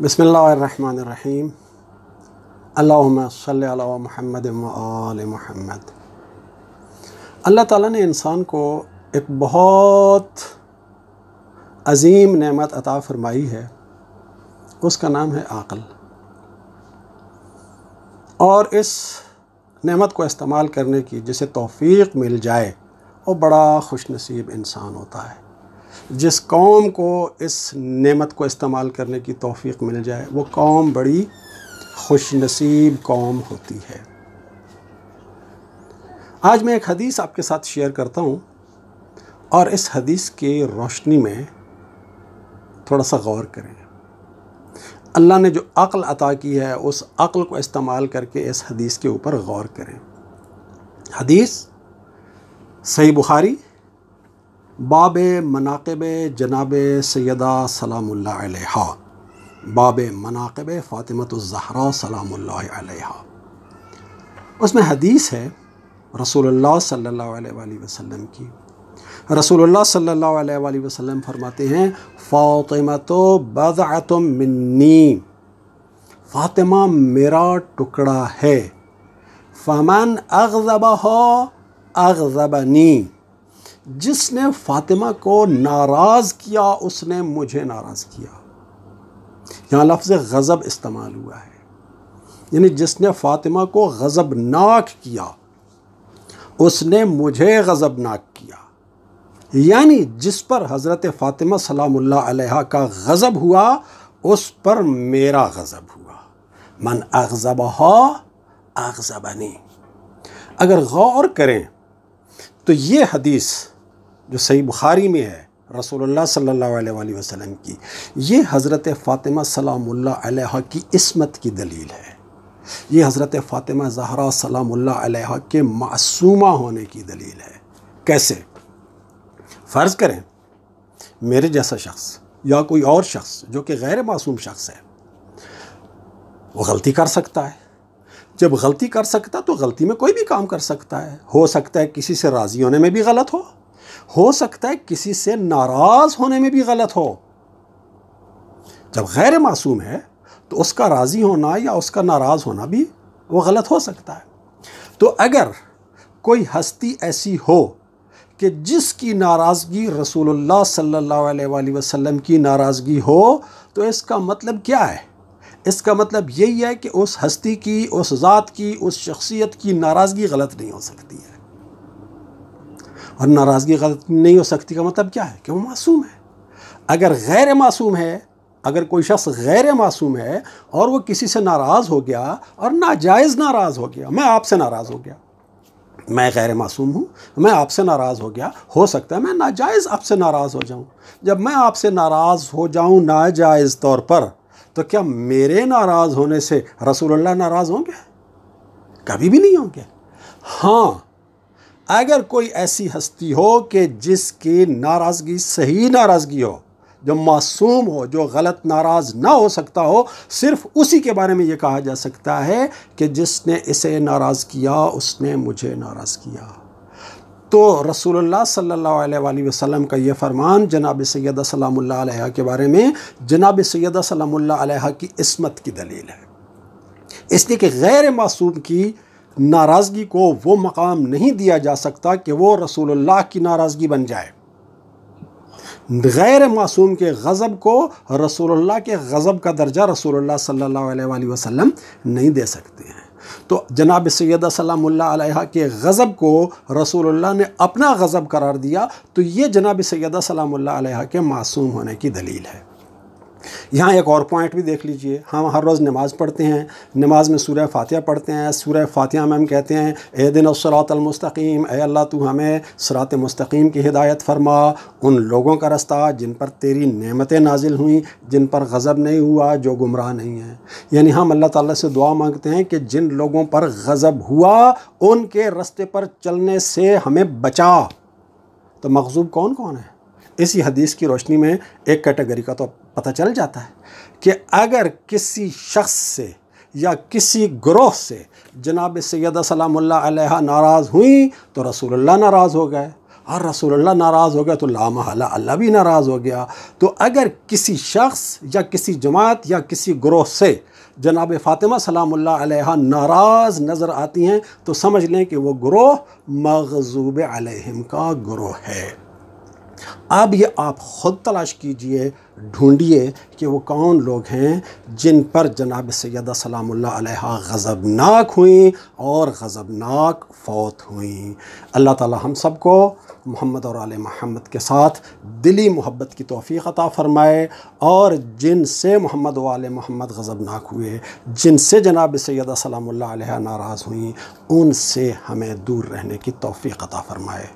बिस्मिल्लाहिर्रहमानिर्रहीम। अल्लाहुम्मा सल्लि अला मुहम्मद व आले मुहम्मद। अल्लाह ताला ने इंसान को एक बहुत अजीम नेमत अता फरमाई है, उसका नाम है अक़ल। और इस नेमत को इस्तेमाल करने की जिसे तौफ़ीक़ मिल जाए वो बड़ा खुशनसीब इंसान होता है। जिस कौम को इस नेमत को इस्तेमाल करने की तौफ़ीक़ मिल जाए वो कौम बड़ी खुशनसीब कौम होती है। आज मैं एक हदीस आपके साथ शेयर करता हूँ और इस हदीस की रोशनी में थोड़ा सा गौर करें। अल्लाह ने जो अक़ल अता की है उस अक़ल को इस्तेमाल करके इस हदीस के ऊपर गौर करें। हदीस सही बुखारी बाब मनाक़िब जनाब सैयदा सलामुल्लाह अलैहा, बाब मनाक़िब फ़ातिमतुज़ ज़हरा सलामुल्लाह अलैहा। उसमें हदीस है रसूलुल्लाह सल्लल्लाहु अलैहि वसल्लम की। रसूलुल्लाह सल्लल्लाहु अलैहि वसल्लम फरमाते हैं, फ़ातिमतु बज़अतुम मिन्नी, फ़ातिमा मेरा टुकड़ा है। फ़मन अग़ज़बहा अग़ज़बनी, जिसने फ़ातिमा को नाराज़ किया उसने मुझे नाराज़ किया। यहाँ लफ्ज़ गज़ब इस्तेमाल हुआ है, यानी जिसने फ़ातिमा को गज़बनाक किया उसने मुझे गज़बनाक किया। यानी जिस पर हज़रत फ़ातिमा सलामुल्लाह अलैहा का गज़ब हुआ उस पर मेरा गज़ब हुआ। मन अग़ज़बहा अग़ज़बनी। अगर गौर करें तो ये हदीस जो सही बुखारी में है रसूलुल्लाह सल्लल्लाहु अलैहि वसल्लम की, ये हज़रत फ़ातिमा सलामुल्लाह अलैहा की इस्मत की दलील है। ये हज़रत फ़ातिमा ज़हरा सलामुल्लाह अलैहा के मासूमा होने की दलील है। कैसे? फ़र्ज़ करें मेरे जैसा शख्स या कोई और शख्स जो कि गैर मासूम शख्स है, वो गलती कर सकता है। जब गलती कर सकता तो गलती में कोई भी काम कर सकता है। हो सकता है किसी से राज़ी होने में भी गलत हो सकता है किसी से नाराज़ होने में भी गलत हो। जब गैर मासूम है तो उसका राज़ी होना या उसका नाराज़ होना भी वो गलत हो सकता है। तो अगर कोई हस्ती ऐसी हो कि जिसकी नाराज़गी रसूलुल्लाह सल्लल्लाहु अलैहि वसल्लम की नाराज़गी हो, तो इसका मतलब क्या है? इसका मतलब यही है कि उस हस्ती की, उस ज़ात की, उस शख्सियत की नाराज़गी गलत नहीं हो सकती है। और नाराज़गी गलत नहीं हो सकती का मतलब क्या है? कि वो मासूम है। अगर गैर मासूम है, अगर कोई शख्स गैर मासूम है और वो किसी से नाराज़ हो गया और नाजायज़ नाराज़ हो गया, मैं आपसे नाराज़ हो गया, मैं गैर मासूम हूँ, मैं आपसे नाराज़ हो गया, हो सकता है मैं नाजायज़ आपसे नाराज़ हो जाऊँ। जब मैं आपसे नाराज़ हो जाऊँ नाजायज़ तौर पर, तो क्या मेरे नाराज़ होने से रसूलुल्लाह नाराज़ होंगे? कभी भी नहीं होंगे। हाँ, अगर कोई ऐसी हस्ती हो कि जिसकी नाराज़गी सही नाराज़गी हो, जो मासूम हो, जो गलत नाराज़ ना हो सकता हो, सिर्फ़ उसी के बारे में ये कहा जा सकता है कि जिसने इसे नाराज़ किया उसने मुझे नाराज़ किया। तो रसूलुल्लाह सल्लल्लाहु अलैहि वसल्लम का ये फरमान जनाब सैयदा सलामुल्लाह अलैहा के बारे में जनाब सैयदा सलामुल्लाह अलैहा की इस्मत की दलील है। इसलिए कि गैर मासूम की नाराज़गी को वो मकाम नहीं दिया जा सकता कि वो रसूलुल्लाह की नाराज़गी बन जाए। गैर मासूम के गज़ब को रसूलुल्लाह के गज़ब का दर्जा रसूलुल्लाह सल्लल्लाहु अलैहि वसल्लम नहीं दे सकते हैं। तो जनाब सैयदा सलामुल्लाह अलैहा के गज़ब को रसूलुल्लाह ने अपना गज़ब करार दिया, तो ये जनाब सैयदा सलामुल्लाह अलैहा के मासूम होने की दलील है। यहाँ एक और पॉइंट भी देख लीजिए। हम हर रोज़ नमाज़ पढ़ते हैं, नमाज में सूरह फातिहा पढ़ते हैं। सूरह फातिहा में हम कहते हैं एहदिनस सिरातल मुस्तकीम, ऐ अल्लाह तू हमें सिरात मुस्तकीम की हिदायत फरमा, उन लोगों का रास्ता जिन पर तेरी नेमतें नाजिल हुई, जिन पर गज़ब नहीं हुआ, जो गुमराह नहीं हैं। यानी हम अल्लाह ताला से दुआ मांगते हैं कि जिन लोगों पर गज़ब हुआ उनके रास्ते पर चलने से हमें बचा। तो मग़ज़ूब कौन कौन है? इसी हदीस की रोशनी में एक कैटेगरी का तो पता चल जाता है कि अगर किसी शख्स से या किसी ग्रोह से जनाब सैयदा सलामुल्लाह अलैहा नाराज़ हुई तो रसूलुल्लाह नाराज़ हो गए। اور رسول اللہ ناراض ہو گیا تو لا محالہ اللہ بھی ناراض ہو گیا۔ تو اگر کسی شخص یا کسی جماعت یا کسی گروہ سے جناب فاطمہ سلام اللہ علیہا ناراض نظر آتی ہیں تو سمجھ لیں کہ وہ گروہ مغضوب علیہم کا گروہ ہے۔ اب یہ آپ خود تلاش کیجئے، ڈھونڈیے کہ وہ کون لوگ ہیں جن پر جناب سیدہ سلام اللہ علیہا غضبناک ہوئیں اور غضبناک فوت ہوئیں۔ اللہ تعالی ہم سب کو محمد اور آل محمد کے ساتھ دلی محبت کی توفیق عطا فرمائے، اور جن سے محمد و آل محمد غضبناک ہوئے، جن سے جناب سیدہ سلام اللہ علیہا ناراض ہوئیں، ان سے ہمیں دور رہنے کی توفیق عطا فرمائے۔